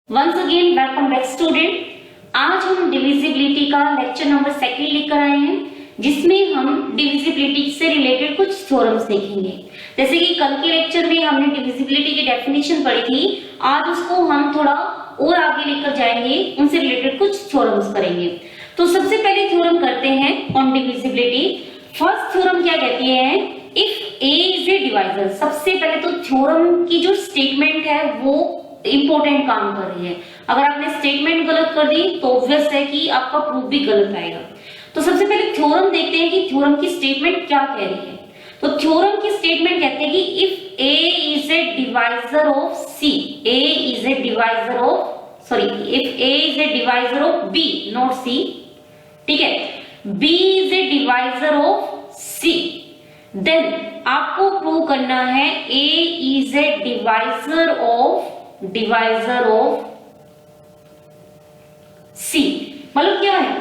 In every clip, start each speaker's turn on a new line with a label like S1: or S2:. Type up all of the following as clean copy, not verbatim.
S1: Once again welcome back student. आज हम divisibility का लेक्चर नंबर 2 लेकर आए हैं, जिसमें हम डिविजिबिलिटी से रिलेटेड कुछ थ्योरम्स देखेंगे। जैसे कि कल के लेक्चर में हमने डिविजिबिलिटी की डेफिनेशन पढ़ी थी, आज उसको हम थोड़ा और आगे लेकर जाएंगे, उनसे रिलेटेड कुछ थ्योरम्स करेंगे। तो सबसे पहले थ्योरम करते हैं ऑन डिविजिबिलिटी। फर्स्ट थ्योरम क्या कहती है, if A is a divisor. सबसे पहले तो थ्योरम की जो स्टेटमेंट है वो इंपॉर्टेंट काम कर रही है। अगर आपने स्टेटमेंट गलत कर दी तो ऑब्वियस है कि आपका प्रूफ भी गलत आएगा। तो सबसे पहले थ्योरम देखते हैं कि थ्योरम की स्टेटमेंट क्या कह रही है। तो थ्योरम की स्टेटमेंट कहते हैं कि if A is a divisor of C, A is a divisor of if A is a divisor of B, not C, ठीक है, B is a divisor of C, then आपको प्रूव करना है A is a divisor of C. मतलब क्या है,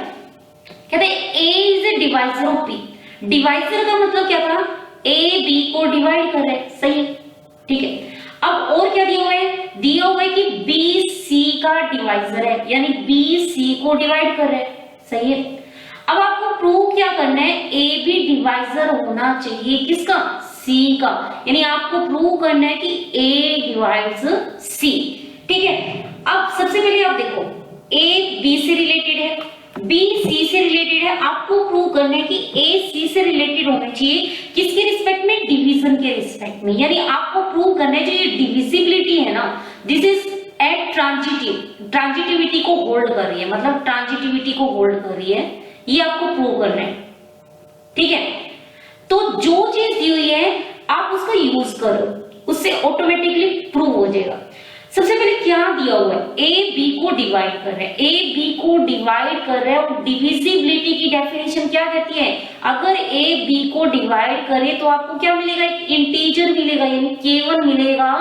S1: कहते हैं A is a divisor of B. Divisor का मतलब क्या था, ए बी को डिवाइड कर रहा है, सही है, ठीक है। अब और क्या दिया हुआ है, दिया हुआ है कि बी सी का डिवाइजर है, यानी बी सी को डिवाइड कर रहा है, सही है। अब आपको प्रूव क्या करना है, ए बी डिवाइजर होना चाहिए किसका, सी का, यानी आपको प्रूव करना है कि ए डिवाइड्स सी, ठीक है। अब सबसे पहले आप देखो, ए बी से रिलेटेड है, बी सी से रिलेटेड है, आपको प्रूव करना है कि ए सी से रिलेटेड होना चाहिए किसके रिस्पेक्ट में, डिवीजन के रिस्पेक्ट में। यानी आपको प्रूव करना है जो ये डिविजिबिलिटी है ना, दिस इज एट ट्रांजिटिविटी को होल्ड कर रही है, मतलब ट्रांजिटिविटी को होल्ड कर रही है, ये आपको प्रूव करना है, ठीक है। तो जो चीज दी हुई है आप उसका यूज करो, उससे ऑटोमेटिकली प्रूव हो जाएगा। सबसे पहले क्या दिया हुआ है, ए बी को डिवाइड कर रहा है, ए बी को डिवाइड कर रहा है। और डिविजिबिलिटी की डेफिनेशन क्या कहती है, अगर ए बी को डिवाइड करे तो आपको क्या मिलेगा, एक इंटीजर मिलेगा, यानी K1 मिलेगा,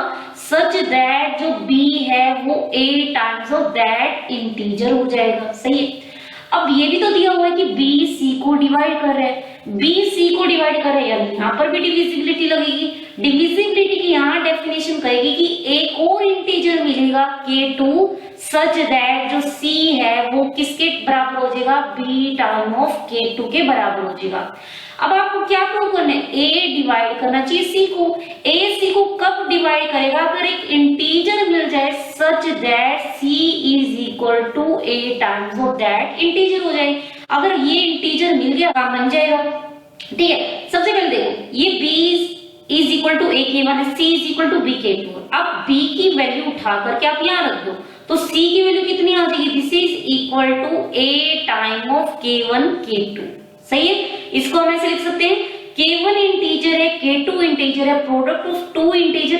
S1: सच दैट जो बी है वो A times of that integer हो जाएगा, सही है। अब ये भी तो दिया हुआ है कि बी सी को डिवाइड कर रहा है, बी सी को डिवाइड कर रहा है, यानी यहाँ पर भी डिविजिबिलिटी लगेगी। डिविजिबिलिटी की यहाँ डेफिनेशन कहेगी कि एक और इंटीजर मिलेगा K2 सच दैट जो C है वो किसके बराबर हो जाएगा, B टाइम ऑफ K2 के बराबर हो जाएगा। अब आपको क्या प्रूव करना है, A डिवाइड करना चाहिए C को। A C को कब डिवाइड करेगा, अगर एक इंटीजर मिल जाए such that C is equal to A times of that integer हो जाए। अगर ये इंटीजर मिल गया काम बन जाएगा, ठीक है। सबसे पहले देखो, ये B is equal to A K1 है, C is equal to B K2। अब B की वैल्यू उठा करके आप यहाँ रख दो तो C की वैल्यू कितनी आ जाएगी, this is equal to A time of K1 K2, सही है। इसको हम ऐसे लिख सकते हैं, K1 इंटीजर है, K2 इंटीजर है, प्रोडक्ट ऑफ टू इंटीजर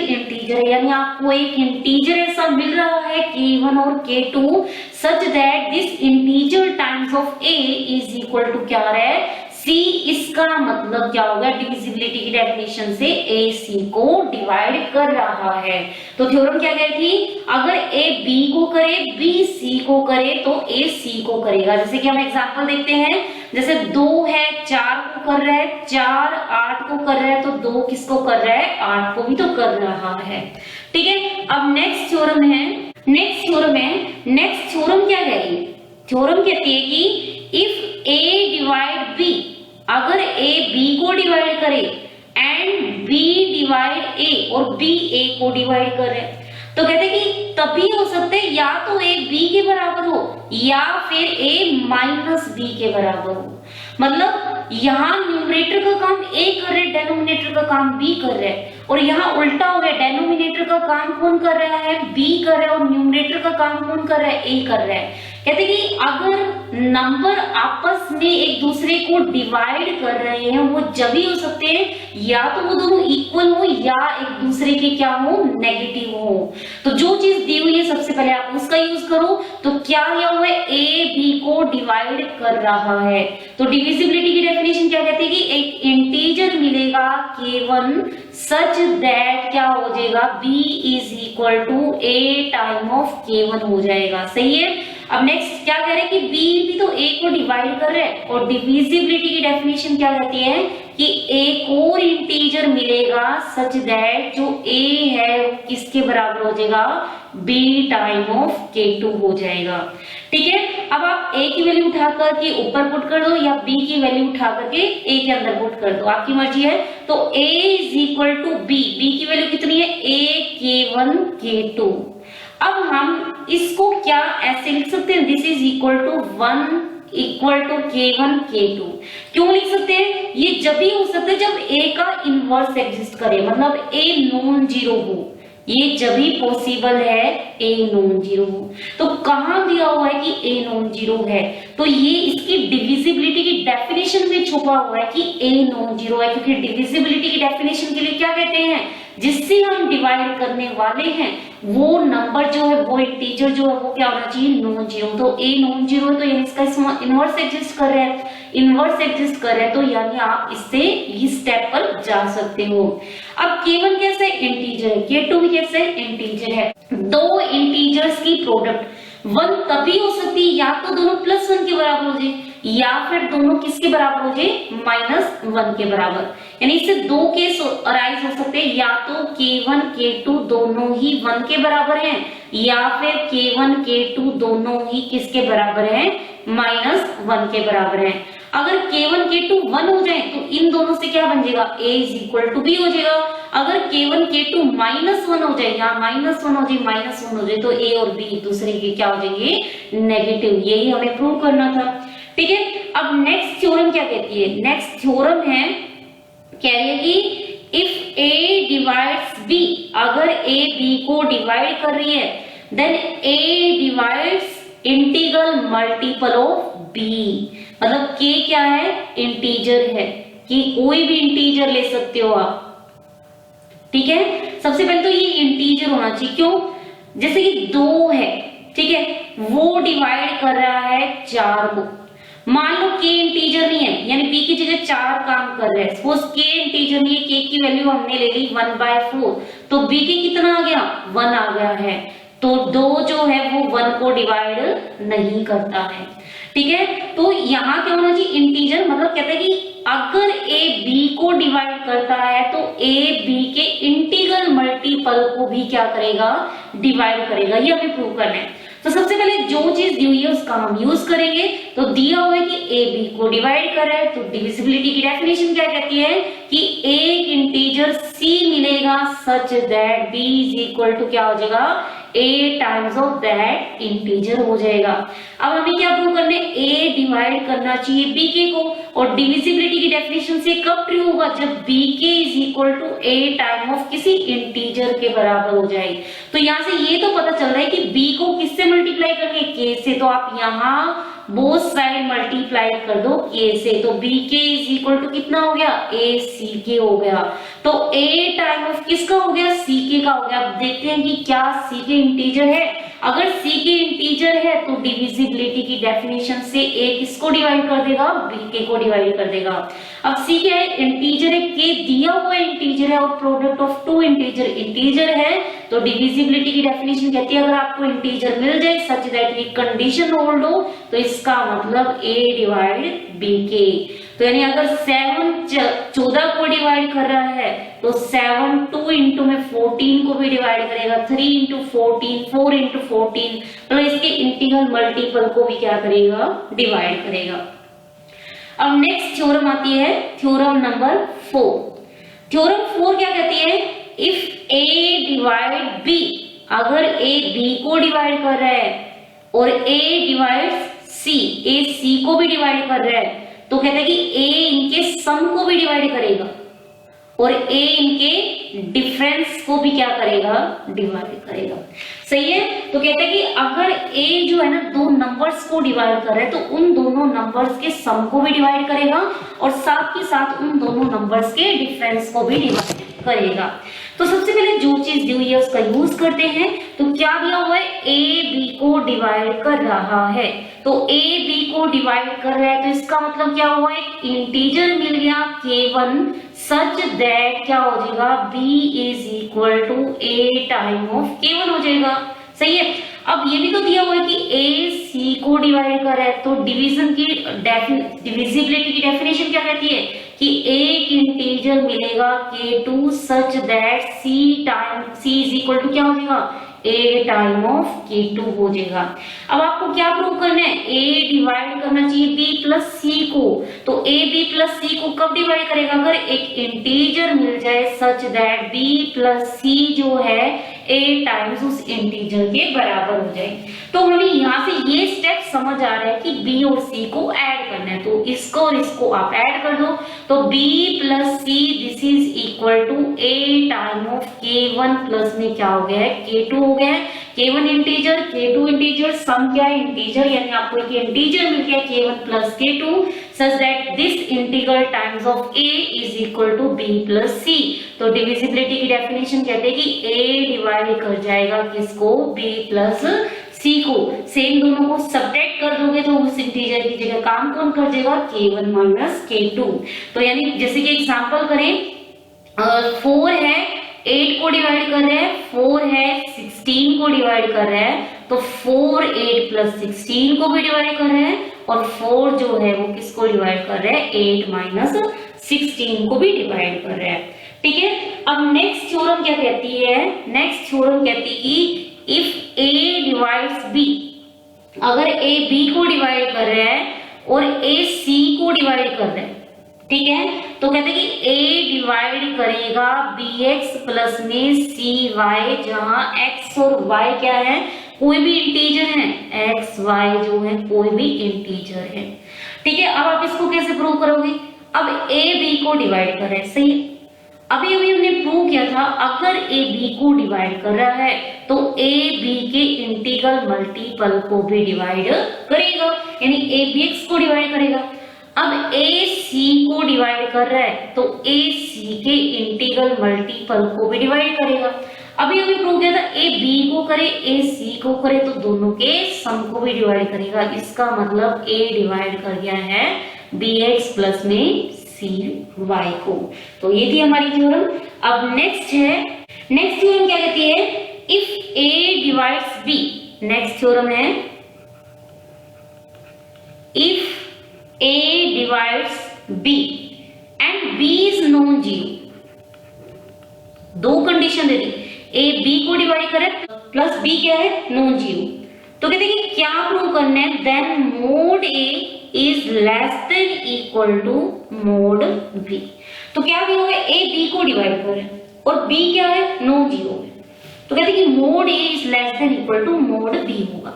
S1: है, यानी आपको एक इंटीजर ऐसा मिल रहा है K1 और K2 such that this integer times of A is equal to क्या है, C। इसका मतलब क्या होगा, डिविजिबिलिटी की डेफिनेशन से A C को डिवाइड कर रहा है। तो थ्योरम क्या कहती थी, अगर A B को करे, B C को करे तो A C को करेगा। जैसे कि हम एग्जांपल देखते हैं, जैसे 2 है 4 को कर रहा है, 4 8 को कर रहा है, तो 2 किसको कर रहा है, 8 को भी तो कर रहा है, ठीक है। अब नेक्स्ट थ्योरम क्या कह रही है, थ्योरम कहती है कि इफ A डिवाइड B, अगर A B को डिवाइड करे एंड B डिवाइड A और B A को डिवाइड करे, तो कहते हैं कि तभी हो सकते हैं या तो A B के बराबर हो या फिर A माइनस B के बराबर हो। मतलब यहाँ न्यूमरेटर का काम A कर रहे, डेनोमिनेटर का काम B कर रहे हैं, और यहाँ उल्टा हो गया, डेनोमिनेटर का काम कौन कर रहा है, B कर रहा है, और न्यूमरेटर का काम कौन कर रहा है, A कर रहा है। कहते हैं कि अगर नंबर आपस में एक दूसरे को डिवाइड कर रहे हैं, वो जब ही हो सकते हैं या तो वो दोनों इक्वल हो या एक दूसरे के क्या हो, नेगेटिव हो। तो जो चीज दी हुई है सबसे पहले आप उसका यूज करो। तो क्या दिया हुआ है, A B को डिवाइड कर रहा है। तो डिविजिबिलिटी की डेफिनेशन क्या कहती है कि एक इंटीजर मिलेगा K1 सच दैट क्या हो जाएगा, B is equal to A time of K1 हो जाएगा, सही है। अब नेक्स्ट क्या कह रहे हैं कि B भी तो A को डिवाइड कर रहे हैं, और डिविजिबिलिटी की डेफिनेशन क्या कहती है कि एक और इंटीजर मिलेगा सच दैट जो a है वो किसके बराबर हो जाएगा, b टाइम ऑफ k2 हो जाएगा। ठीक है, अब आप a की वैल्यू उठा करके ऊपर पुट कर दो या b की वैल्यू उठा करके a के अंदर पुट कर दो, आपकी मर्जी है। तो a is equal to b, b की वैल्यू कितनी है, a k1 k2। अब हम इसको क्या ऐसे लिख सकते हैं, this is equal to 1 equal to k1 k2। क्यों लिख सकते हैं, ये जब ही हो सकता है जब a का इनवर्स एग्जिस्ट करे, मतलब a नॉन जीरो हो, ये जब भी पॉसिबल है a नॉन जीरो हो। तो कहां दिया हुआ है कि a नॉन जीरो है, तो ये इसकी डिविजिबिलिटी की डेफिनेशन में छुपा हुआ है कि a नॉन जीरो है, क्योंकि डिविजिबिलिटी की डेफिनेशन के लिए क्या कहते हैं, जिससे हम डिवाइड करने वाले हैं वो नंबर जो है, वो इंटीजर जो है वो क्या होना चाहिए, नॉन जीरो। तो a नॉन जीरो है तो यानी इसका इनवर्स एग्जिस्ट कर रहा है, इनवर्स एग्जिस्ट कर रहा है, तो यानी आप इससे इस स्टेप पर जा सकते हो। अब k1 कैसा है, इंटीजर है, k2 भी कैसा है, इंटीजर है। दो इंटीजर्स की प्रोडक्ट 1 तभी हो सकती है या तो दोनों +1 के बराबर हो जाए, या फिर दोनों किसके बराबर हो जाए, -1 के बराबर। यानी इससे दो केस अराइज हो सकते हैं, या तो k1 k2 दोनों ही 1 के बराबर हैं, या फिर k1 k2 दोनों ही किसके बराबर हैं, -1 के बराबर हैं। अगर k1 k2 1 हो जाए तो इन दोनों से क्या बन जाएगा, a is equal to b हो जाएगा। अगर k1 k2 -1 हो जाए या -1 हो जाए, -1 हो जाए, तो a और b दूसरे के क्या हो जाएंगे, नेगेटिव। यही हमें प्रूव करना था। ठीक है, अब नेक्स्ट थ्योरम क्या कहती है, नेक्स्ट थ्योरम है, कह रही है कि इफ a डिवाइड्स b, अगर a b को डिवाइड कर रही है, then a divides integral multiple of b। मतलब k क्या है, इंटीजर है, कि कोई भी इंटीजर ले सकते हो आप। ठीक है, सबसे पहले तो ये इंटीजर होना चाहिए, क्यों, जैसे कि 2 है, ठीक है, वो डिवाइड कर रहा है 4 को। मान लो k इंटीजर नहीं है, यानी b की जगह 4 काम कर रहे हैं, सपोज k इंटीजर नहीं है, k की वैल्यू हमने ले ली 1/4, तो b के कितना आ गया, 1 आ गया है। तो 2 जो है वो 1 को डिवाइड नहीं करता है। ठीक है, तो यहाँ क्या होना चाहिए, इंटीजर, मतलब कहते हैं कि अगर a b को डिवाइड करता है तो a b के इंटीग्रल मल्टीपल को भी क्या करेगा, डिवाइड करेगा। ये हमें प्रूव करना है। तो सबसे पहले जो चीज दी हुई है उसका हम यूज करेंगे। तो दिया हुआ है कि a b को डिवाइड कर रहा है, तो डिविजिबिलिटी की डेफिनेशन क्या कहती है कि एक इंटीजर c मिलेगा such that b is equal to क्या हो जाएगा, a times of that integer हो जाएगा। अब हमें क्या प्रूव करना है, a डिवाइड करना चाहिए b के को, और डिविजिबिलिटी की डेफिनेशन से कब ट्रू होगा, जब b के is equal to a time of किसी इंटीजर के बराबर हो जाए। तो यहाँ से ये तो पता चल रहा है कि b को किससे मल्टीप्लाई करेंगे, k से, तो आप यहाँ बोथ साइड मल्टीप्लाई कर दो k से, तो b के इज इक्वल टू कितना हो गया, a c के हो गया। तो a टाइम ऑफ किसका हो गया, c के का हो गया। अब देखते हैं कि क्या c के इंटीजर है। अगर c के इंटीजर है तो डिविजिबिलिटी की डेफिनेशन से a किसको डिवाइड कर देगा, b के को डिवाइड कर देगा। अब c क्या है, इंटीजर है, k दिया हुआ इंटीजर है और प्रोडक्ट ऑफ 2 इंटीजर इंटीजर है, तो डिविजिबिलिटी की डेफिनेशन कहती है अगर आपको इंटीजर मिल जाए सच दैट ये कंडीशन होल्ड हो, तो इसका मतलब a डिवाइड b के। तो यानी अगर 7 14 को डिवाइड कर रहा है तो 7 2 इंटू में 14 को भी डिवाइड करेगा, 3 इंटू 14 4 इंटू 14, तो इसके इंटीग्रल मल्टीपल को भी क्या करेगा, डिवाइड करेगा। अब नेक्स्ट थ्योरम आती है थ्योरम नंबर 4। थ्योरम 4 क्या कहती है, इफ a डिवाइड b, अगर a b को डिवाइड कर रहा है और a divides c, a c को भी डिवाइड कर रहा है, तो कहता है कि a इनके सम को भी डिवाइड करेगा और a इनके डिफरेंस को भी क्या करेगा, डिवाइड करेगा। सही है, तो कहता है कि अगर a जो है ना 2 नंबर्स को डिवाइड कर रहा है तो उन दोनों नंबर्स के सम को भी डिवाइड करेगा और साथ के साथ उन दोनों नंबर्स के डिफरेंस को भी डिवाइड करेगा। तो सबसे पहले जो चीज दी हुई है उसका यूज करते हैं। तो क्या दिया हुआ है, a b को डिवाइड कर रहा है, तो a b को डिवाइड कर रहा है, तो इसका मतलब क्या हुआ, एक इंटीजर मिल गया k1 सच दैट क्या हो जाएगा, b is equal to a time of k1 हो जाएगा। सही है, अब ये भी तो दिया हुआ है कि a c को डिवाइड कर रहा है, तो डिवीजन की डिविजिबिलिटी की डेफिनेशन क्या कहती है कि एक इंटीजर मिलेगा k2 such that c is equal to क्या हो जाएगा a टाइम ऑफ k2 हो जाएगा। अब आपको क्या प्रूव करना है, a डिवाइड करना चाहिए b प्लस c को। तो a b प्लस c को कब डिवाइड करेगा, अगर एक इंटीजर मिल जाए such that b plus c जो है a टाइम्स उस इंटीजर के बराबर हो जाए। तो हमें यहाँ से ये स्टेप समझ आ रहा है कि b और c को ऐड करना है, तो इसको और इसको आप ऐड कर दो। तो b plus c this is equal to a time of k1 plus में क्या हो गया है k2 हो गया है। k1 इंटीजर k2 इंटीजर, सम क्या है इंटीजर, यानी आपको एक इंटीजर मिल गया k1 plus k2 such that this integral times of a is equal to b plus c। तो डिविजिबिलिटी की डेफिनेशन कहते हैं कि a डिवाइड कर जाएगा किसको, b प्लस c को। सेम दोनों को सब्ट्रैक्ट कर दोगे तो उस इंटीजर की जगह काम कौन कर जाएगा, k1 माइनस k2। तो यानी जैसे कि एग्जांपल करें, 4 है 8 को डिवाइड कर रहे हैं, 4 है 16 को डिवाइड कर रहे हैं, तो 4 8 प्लस 16 को भी डिवाइड कर रहे हैं, और 4 जो है वो किसको डिवाइड कर रहे हैं, 8 माइनस 16 को भी डिवाइड कर रहे हैं। ठीक है, अब नेक्स्ट थ्योरम क्या कहती है, नेक्स्ट थ्योरम कहती है कि इफ a डिवाइड्स b, अगर a b को डिवाइड कर रहा है और a c को डिवाइड कर रहा है, ठीक है, तो कहते हैं कि a डिवाइड करेगा bx प्लस में cy, जहां x और y क्या है, कोई भी इंटीजर है, x y जो है कोई भी इंटीजर है। ठीक है, अब आप इसको कैसे प्रूव करोगे, अब a b को डिवाइड कर रहा है, सही है। अभी हमने प्रूव किया था अगर a b को डिवाइड कर रहा है तो a b के इंटीग्रल मल्टीपल को भी डिवाइड करेगा, यानी a bx को डिवाइड करेगा। अब a c को डिवाइड कर रहा है तो a c के इंटीग्रल मल्टीपल को भी डिवाइड करेगा। अभी अभी प्रूव किया था a b को करे a c को करे तो दोनों के सम को भी डिवाइड करेगा। इसका मतलब a डिवाइड कर गया है bx प्लस में cy को। तो ये थी हमारी थ्योरम। अब नेक्स्ट है, नेक्स्ट थ्योरम क्या कहती है, if a divides b, next theorem है if a divides b and b is non zero. दो कंडीशन दे दी, a b को डिवाइड करे प्लस b क्या है, नॉन जीरो। तो कहते हैं कि क्या प्रूव करना है, then mod a is less than equal to mod b। तो क्या भी होगा, a b को डिवाइड कर रहे हैं और b क्या है, नॉन जीरो है, तो कहते हैं कि mod a is less than equal to mod b होगा।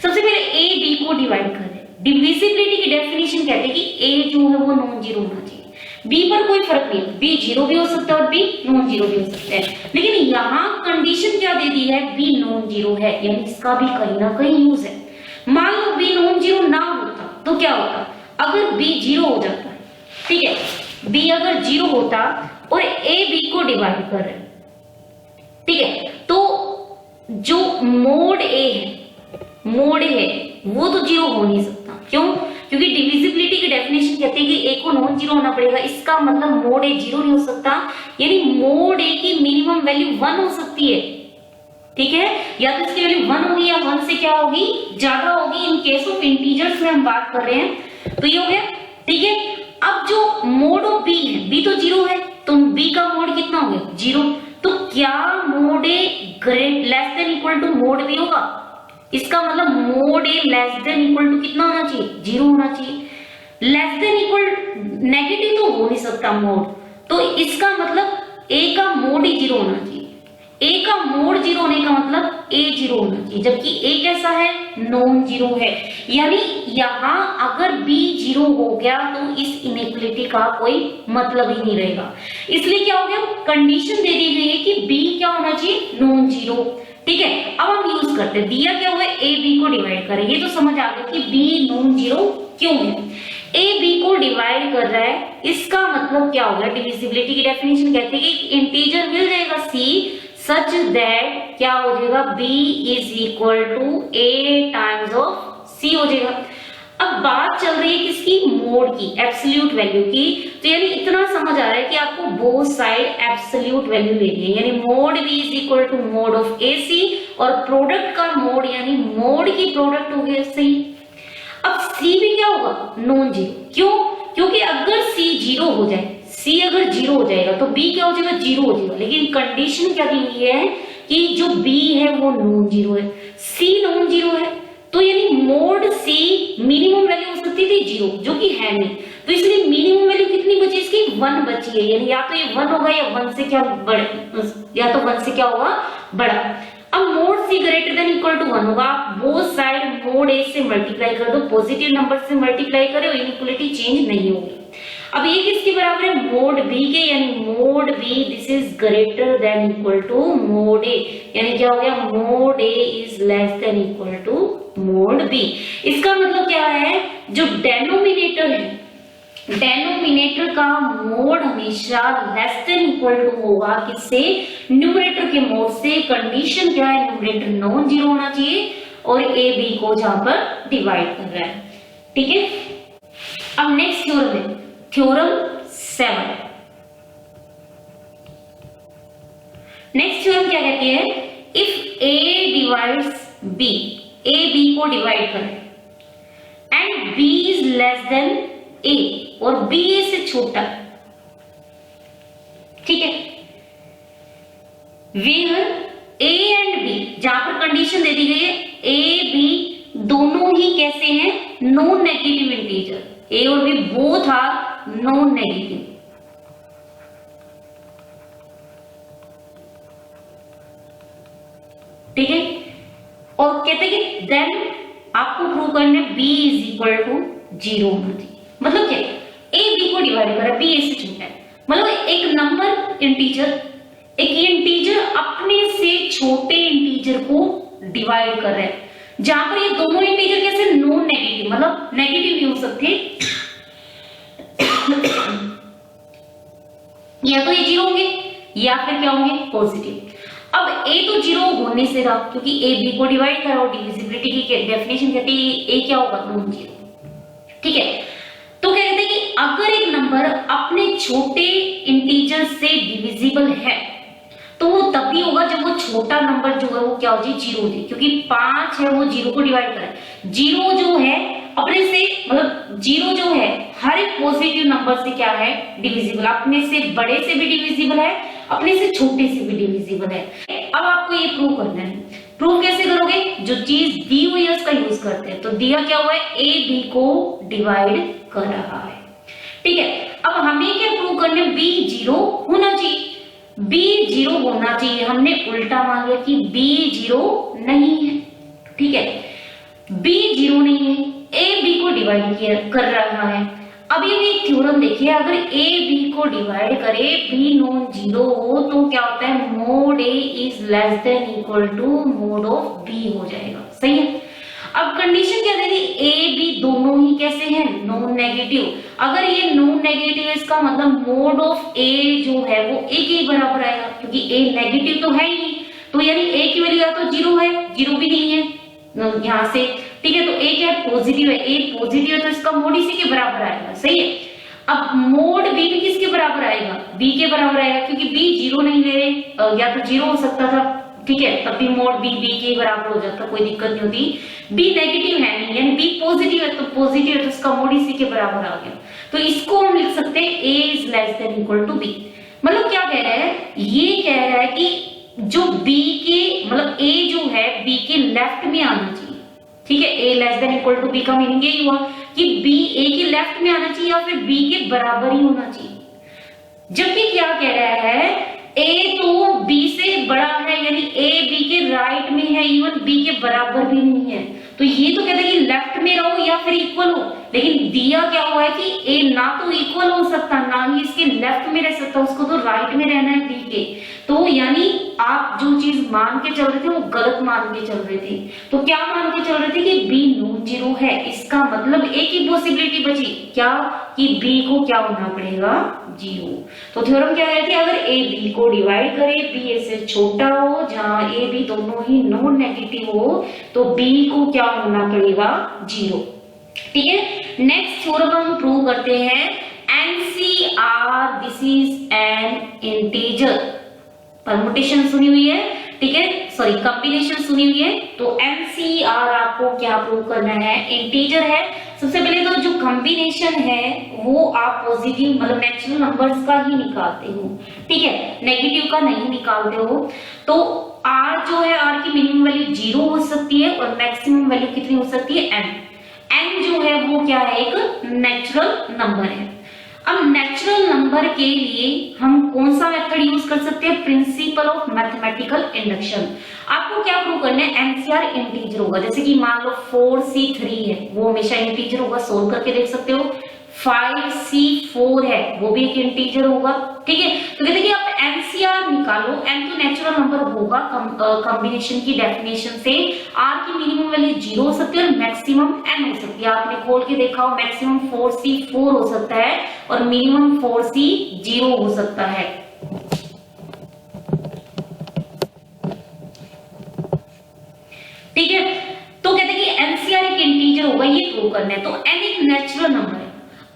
S1: सबसे पहले a b को डिवाइड कर रहे हैं, डिविजिबिलिटी की डेफिनेशन कहते हैं कि a जो है वो नॉन जीरो होना चाहिए, b पर कोई फर्क नहीं, b जीरो भी हो सकता है और b नॉन जीरो भी हो सकता है, लेकिन यहाँ कंडीशन क्या दे दी है, b नॉन जीरो है, यानी इसका भी कहीं ना कहीं यूज है। मान लो b नॉन जीरो ना होता तो क्या होता, अगर b जीरो हो जाता है, ठीक है, b अगर जीरो होता और a b को डिवाइड कर रहे हैं, ठीक है, तो जो मोड a है, मोड है वो तो जीरो हो नहीं सकता। क्यों, क्योंकि डिविजिबिलिटी की डेफिनेशन कहती है कि a को नॉन जीरो होना पड़ेगा, इसका मतलब मोड a जीरो नहीं हो सकता, यानी मोड a की मिनिमम वैल्यू 1 हो सकती है। ठीक है, या तो इसकी वैल्यू 1 होगी या 1 से क्या होगी, ज्यादा होगी। इन केस ऑफ इंटीजर्स में हम बात कर रहे हैं, तो ये हो गया। ठीक है, अब जो मोड ऑफ b है, b तो जीरो है, तो b का मोड कितना हो गया, जीरो। तो क्या mod a great less than equal to mod b होगा, इसका मतलब mod a less than equal to कितना होना चाहिए, जीरो होना चाहिए। लेस देन इक्वल नेगेटिव तो हो नहीं सकता मोड, तो इसका मतलब a का मोड ही जीरो होना चाहिए। a का मोड जीरो होने का मतलब a जीरो होना चाहिए, जबकि a कैसा है, नॉन जीरो है, यानी यहाँ अगर b जीरो हो गया तो इस इनइक्वालिटी का कोई मतलब ही नहीं रहेगा। इसलिए क्या हो गया, कंडीशन दे दी गई है कि b क्या होना चाहिए, नॉन जीरो। ठीक है, अब हम यूज करते हैं, दिया क्या हुआ है, a b को डिवाइड करें, ये तो समझ आ गया कि b नॉन जीरो क्यों है। a b को डिवाइड कर रहा है, इसका मतलब क्या होगा, डिविजिबिलिटी की डेफिनेशन कहते हैं कि इंटीजर मिल जाएगा c सच दैट क्या हो जाएगा, b is equal to a times of c हो जाएगा। अब बात चल रही है किसकी, मोड की, एब्सोल्यूट वैल्यू की। तो यानी इतना समझ आ रहा है कि आपको बोथ साइड एब्सोल्यूट वैल्यू लेनी है, यानी mod b is equal to mod of ac और प्रोडक्ट का मोड यानी मोड की प्रोडक्ट हो गया, सही। अब c भी क्या होगा, नॉन जीरो। क्यों, क्योंकि अगर c जीरो जीरो हो जाए, सी अगर जीरो हो जाएगा तो बी क्या हो जाएगा, जीरो हो जाएगा। लेकिन कंडीशन क्या दी हुई है कि जो बी है वो नॉन जीरो है, सी नॉन जीरो है, तो यानी मोड सी मिनिमम वैल्यू हो सकती थी जीरो, जो कि है नहीं, तो इसलिए मिनिमम वैल्यू कितनी बची इसकी, 1 बची है, यानी या तो ये 1 होगा या 1 से क्या बड़ा, या तो 1 से क्या होगा बड़ा। अब mod C greater than equal to 1 होगा, बोथ साइड मोड ए से मल्टीप्लाई कर दो, पॉजिटिव नंबर से मल्टीप्लाई करें और इनइक्वालिटी चेंज नहीं होगी। अब ये किसके बराबर है, मोड बी के, यानी mod B this is greater than equal to mod A, यानी क्या हो गया, mod A is less than equal to mod B. इसका मतलब क्या है, जो डेनोमिनेटर है, डेनोमिनेटर का मोड हमेशा लेस देन इक्वल टू होगा किससे, न्यूमरेटर के मोड से। कंडीशन क्या है, न्यूमरेटर नॉन जीरो होना चाहिए और ए बी को जहां पर डिवाइड कर रहा है, ठीक है। अब नेक्स्ट थ्योरम है थ्योरम 7। नेक्स्ट थ्योरम क्या कहती है, if A divides B, A B को डिवाइड करे and B is less than A, और बी ए से छोटा, ठीक है, वेयर ए एंड बी, जहां पर कंडीशन दे दी गई है ए बी दोनों ही कैसे हैं, नॉन नेगेटिव इंटीजर, ए और B both are non negative, ठीक है। और कहते हैं कि देन आपको प्रूव करना है B is equal to zero होना चाहिए। मतलब क्या, ए बी को डिवाइड कर रहा है, बी ए से छोटा है, मतलब एक नंबर इंटीजर, एक इंटीजर अपने से छोटे इंटीजर को डिवाइड कर रहा है, जहां पर ये दोनों इंटीजर कैसे, नॉन नेगेटिव, मतलब नेगेटिव नहीं हो सकते, या तो ये जीरो होंगे या फिर क्या होंगे, पॉजिटिव। अब ए तो जीरो होने से रहा, क्योंकि ए बी को डिवाइड करा, और डिविजिबिलिटी की डेफिनेशन कहती है ए क्या होगा, नॉन जीरो, ठीक है। तो कहते हैं कि अगर एक नंबर अपने छोटे इंटीजर से डिविजिबल है तो वो तभी होगा जब वो छोटा नंबर जो है वो क्या हो जाए, जीरो हो जाए, क्योंकि 5 है वो जीरो को डिवाइड करे, जीरो जो है अपने से, मतलब जीरो जो है हर एक पॉजिटिव नंबर से क्या है, डिविजिबल, अपने से बड़े से भी डिविजिबल है, अपने से छोटे से भी डिविजिबल है। अब आपको ये प्रूव करना है, प्रूव कैसे करोगे, जो चीज दी हुई है उसका यूज करते हैं। तो दिया क्या हुआ है, ए बी को डिवाइड कर रहा है, ठीक है। अब हमें क्या प्रूव करना है, बी जीरो होना चाहिए, बी जीरो होना चाहिए, हमने उल्टा मान लिया कि बी जीरो नहीं है, ठीक है, बी जीरो नहीं है, ए बी को डिवाइड कर रहा है। अब ये भी थ्योरम देखिए, अगर ए बी को डिवाइड करे, बी नॉन जीरो हो, तो क्या होता है, mod A is less than equal to mod of B हो जाएगा, सही है। अब कंडीशन क्या देगी, ए बी दोनों ही कैसे हैं, नॉन नेगेटिव। अगर ये नॉन नेगेटिव है, इसका मतलब मोड ऑफ ए जो है वो ए के बराबर आएगा, क्योंकि ए नेगेटिव तो है ही नहीं, तो यानी ए की वैल्यू या तो जीरो है, जीरो भी नहीं है यहां से, ठीक है। तो ए क्या है, पॉजिटिव है, ए पॉजिटिव है तो इसका मोड इसी के बराबर आएगा, सही है। अब मोड बी भी किसके बराबर आएगा, बी के बराबर आएगा, क्योंकि बी जीरो नहीं ले रहे, या तो जीरो हो सकता था, ठीक है, तब भी मोड बी बी के बराबर हो जाता, कोई दिक्कत नहीं होती। बी नेगेटिव है नहीं, यानी बी पॉजिटिव है, तो पॉजिटिव है तो इसका मोड इसी के बराबर आ गया, तो इसको हम लिख सकते हैं A is less than equal to B. मतलब क्या कह रहा है, ये कह रहा है कि जो बी के, मतलब ए जो है बी के लेफ्ट में आना चाहिए, ठीक है, A less than equal to B का मीनिंग यही हुआ कि बी ए के लेफ्ट में आना चाहिए या फिर बी के बराबर ही होना चाहिए। जबकि क्या कह रहा है, ए तो बी से बड़ा है, यानी ए बी के राइट में है, इवन बी के बराबर भी नहीं है, तो ये तो कहते हैं कि लेफ्ट में रहो या फिर इक्वल हो, लेकिन दिया क्या हुआ है कि ए ना तो इक्वल हो सकता, ना ही इसके लेफ्ट में रह सकता, उसको तो राइट में रहना है बी के। तो यानी आप जो चीज मान के चल रहे थे वो गलत मान के चल रहे थे। तो क्या मान के चल रहे थे कि बी नॉन जीरो है, इसका मतलब एक ही पॉसिबिलिटी बची, क्या, कि बी को क्या होना पड़ेगा, जीरो। तो थ्योरम क्या कहती है, अगर ए बी को डिवाइड करे, बी ए से छोटा हो, जहां ए बी दोनों ही नॉन नेगेटिव हो, तो बी को क्या होना पड़ेगा, जीरो, ठीक है। नेक्स्ट थ्योरम हम प्रूव करते हैं, NCR this is an integer. Permutation सुनी हुई है, ठीक है, सॉरी कॉम्बिनेशन सुनी हुई है, तो NCR आपको क्या प्रूव करना है, इंटीजर है, सबसे पहले तो जो कॉम्बिनेशन है वो आप पॉजिटिव मतलब नेचुरल नंबर्स का ही निकालते हो, ठीक है, नेगेटिव का नहीं निकालते हो। तो r जो है, r की मिनिमम वैल्यू 0 हो सकती है और मैक्सिमम वैल्यू कितनी हो सकती है, n जो है वो क्या है, एक नेचुरल नंबर है। अब नेचुरल नंबर के लिए हम कौन सा मेथड यूज कर सकते हैं, प्रिंसिपल ऑफ मैथमेटिकल इंडक्शन। आपको क्या प्रूव करना है, एनसीआर इंटीजर होगा, जैसे कि मान लो 4c3 है वो हमेशा इंटीजर होगा, सोल्व करके देख सकते हो। 5c4 है वो भी एक इंटीजर होगा, ठीक है। तो कहते हैं कि आप एनसीआर निकालो, एन तो नेचुरल नंबर होगा कॉम्बिनेशन की डेफिनेशन से, आर की मिनिमम वैल्यू 0 हो सकती है और मैक्सिमम n हो सकती है। आपने खोल के देखा हो, मैक्सिमम 4c4 हो सकता है और मिनिमम 4c0 हो सकता है। ठीक है, तो कहते हैं कि एनसीआर एक इंटीजर होगा, ये प्रूव करना है। तो n एक नेचुरल नंबर है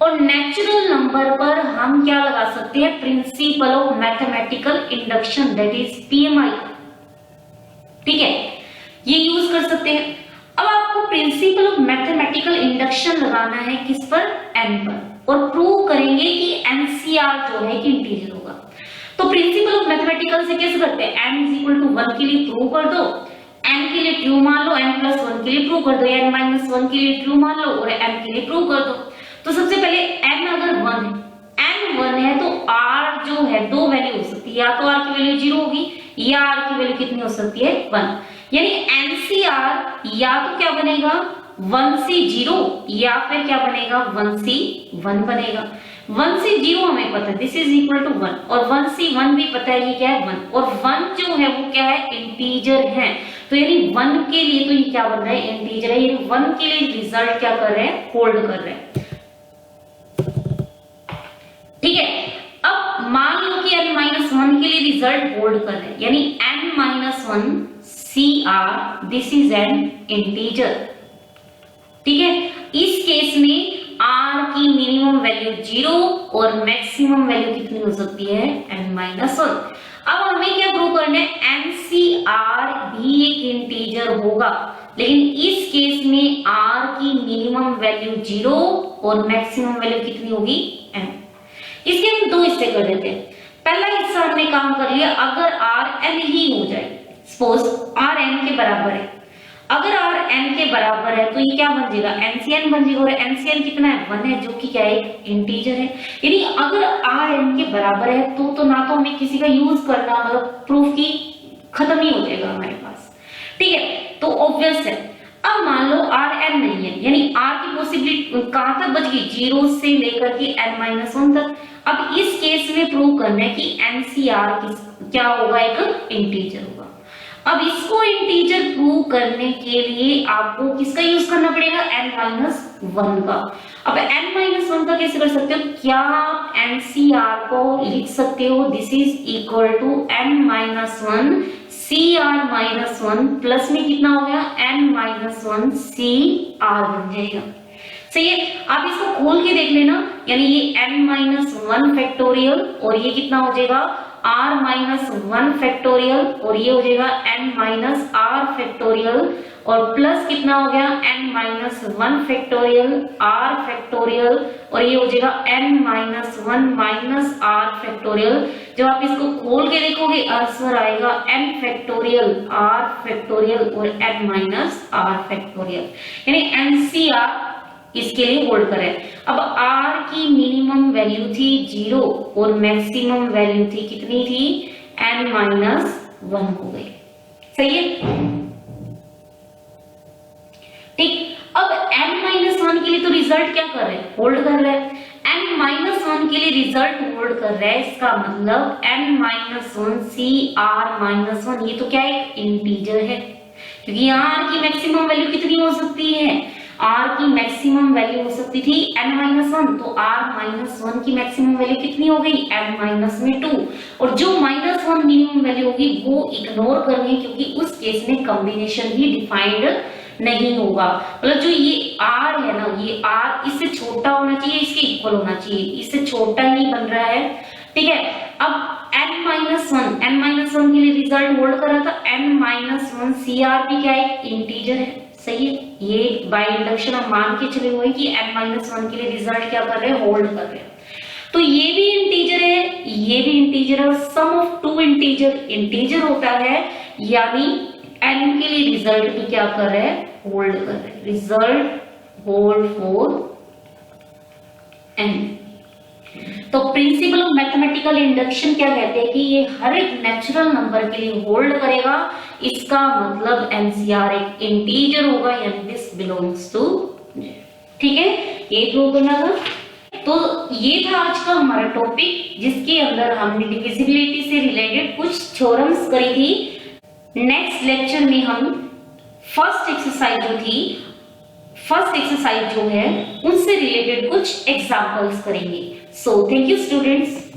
S1: और नेचुरल नंबर पर हम क्या लगा सकते हैं, principle of mathematical induction, that is PMI, ठीक है, ये यूज कर सकते हैं। अब आपको प्रिंसिपल ऑफ मैथमेटिकल इंडक्शन लगाना है किस पर, n पर, और प्रूव करेंगे कि एनसीआर जो है कि इंटीजर होगा। तो प्रिंसिपल ऑफ मैथमेटिकल से कैसे करते हैं, n इज इक्वल टू 1 के लिए प्रूव कर दो, n के लिए ट्रू मान लो, n प्लस 1 के लिए प्रूव कर दो, या n माइनस 1 के लिए ट्रू मान लो और n के लिए प्रूव कर दो। तो सबसे पहले n अगर 1 है, n 1 है तो r जो है दो वैल्यू हो सकती है, या तो r की वैल्यू 0 होगी या r की वैल्यू कितनी हो सकती है, 1। यानी एनसीआर या तो क्या बनेगा 1c0 या फिर क्या बनेगा 1c1 बनेगा। 1c0 हमें पता है दिस इज इक्वल टू 1 और 1c1 भी पता है ये क्या है 1, और 1 जो है वो क्या है, इंटीजर है। तो यानी 1 के लिए तो ये क्या बन रहा है, इंटीजर है, यानी 1 के लिए रिजल्ट क्या कर रहे हैं, होल्ड कर रहे हैं, ठीक है। अब मान लो कि n-1 के लिए रिजल्ट होल्ड कर रहे हैं, यानी n-1 CR this is an integer, ठीक है। इस केस में r की मिनिमम वैल्यू 0 और मैक्सिमम वैल्यू कितनी हो सकती है, n-1। अब हमें क्या प्रूव करना है, NCR भी एक इंटीजर होगा, लेकिन इस केस में r की मिनिमम वैल्यू 0 और मैक्सिमम वैल्यू कितनी होगी, n। इसके हम दो हिस्से कर देते हैं। पहला हिस्सा हमने काम कर लिया, अगर r n ही हो जाए, सपोज r n के बराबर है, अगर r n के बराबर है तो ये क्या बन जाएगा, NCN बन जाएगा, और NCN कितना है, 1 है, जो कि क्या है, इंटीजर है। यानी अगर r n के बराबर है तो ना तो हमें किसी का यूज करना, मतलब प्रूफ की खत्म ही हो जाएगा हमारे पास, ठीक है। तो ऑब्वियस है। अब मान लो r n नहीं है, यानी r की पॉसिबिलिटी कहां तक बच गई, 0 से लेकर के n-1 तक। अब इस केस में प्रूव करना है कि NCR क्या होगा, एक इंटीजर होगा। अब इसको इंटीजर प्रूव करने के लिए आपको किसका यूज करना पड़ेगा, n-1 का। अब n-1 का कैसे कर सकते हो, क्या आप NCR को लिख सकते हो, this is equal to n-1 CR-1 plus में कितना हो गया, n-1 CR बन जाएगा, सही है। आप इसको खोल के देख लेना, यानी ये n-1 फैक्टोरियल और ये कितना हो जाएगा r-1 फैक्टोरियल और ये हो जाएगा n-r फैक्टोरियल और प्लस कितना हो गया n-1 फैक्टोरियल r फैक्टोरियल और ये हो जाएगा n-1 r फैक्टोरियल। जब आप इसको खोल के देखोगे आंसर आएगा n फैक्टोरियल r फैक्टोरियल और n-r फैक्टोरियल, यानी NCR इसके लिए होल्ड करें। अब r की मिनिमम वैल्यू थी 0 और मैक्सिमम वैल्यू थी कितनी थी, n-1 हो गई, सही है, ठीक। अब n-1 के लिए तो रिजल्ट क्या कर रहे हैं, होल्ड कर रहे हैं। n-1 के लिए रिजल्ट होल्ड कर रहा है, इसका मतलब n-1 CR-1 ये तो क्या है, इंटीजर है, क्योंकि यहाँ r की मैक्सिमम वैल्यू कितनी हो सकती है, r की मैक्सिमम वैल्यू हो सकती थी n-1, तो r-1 की मैक्सिमम वैल्यू कितनी हो गई, n-2, और जो -1 मिनिमम वैल्यू होगी वो इग्नोर करनी है, क्योंकि उस केस में कॉम्बिनेशन ही डिफाइंड नहीं होगा। मतलब जो ये r है ना, ये r इससे छोटा होना चाहिए, इसके इक्वल होना चाहिए, इससे छोटा ही बन रहा है, ठीक है। अब n-1 के लिए रिजल्ट होल्ड कर रहा था, n-1 CR भी क्या है, इंटीजर है, सही है। ये बाय इंडक्शन हम मान के चले हुए कि n-1 के लिए रिजल्ट क्या कर रहे हैं, होल्ड कर रहे हैं। तो ये भी इंटीजर है, ये भी इंटीजर है, और सम ऑफ टू इंटीजर इंटीजर होता है, यानी n के लिए रिजल्ट भी क्या कर रहे हैं, होल्ड कर रहे हैं। Result hold for n। तो प्रिंसिपल ऑफ मैथमेटिकल इंडक्शन क्या कहते हैं कि ये हर एक नेचुरल नंबर के लिए होल्ड करेगा। इसका मतलब एनसीआर एक इंटीजर होगा, यानी दिस बिलोंग्स टू, ठीक है, ये प्रूव करना था। तो ये था आज का हमारा टॉपिक, जिसके अंदर हमने डिविजिबिलिटी से रिलेटेड कुछ थ्योरम्स करी थी। नेक्स्ट लेक्चर में हम फर्स्ट एक्सरसाइज जो है उनसे रिलेटेड कुछ एग्जांपल्स करेंगे। So thank you students.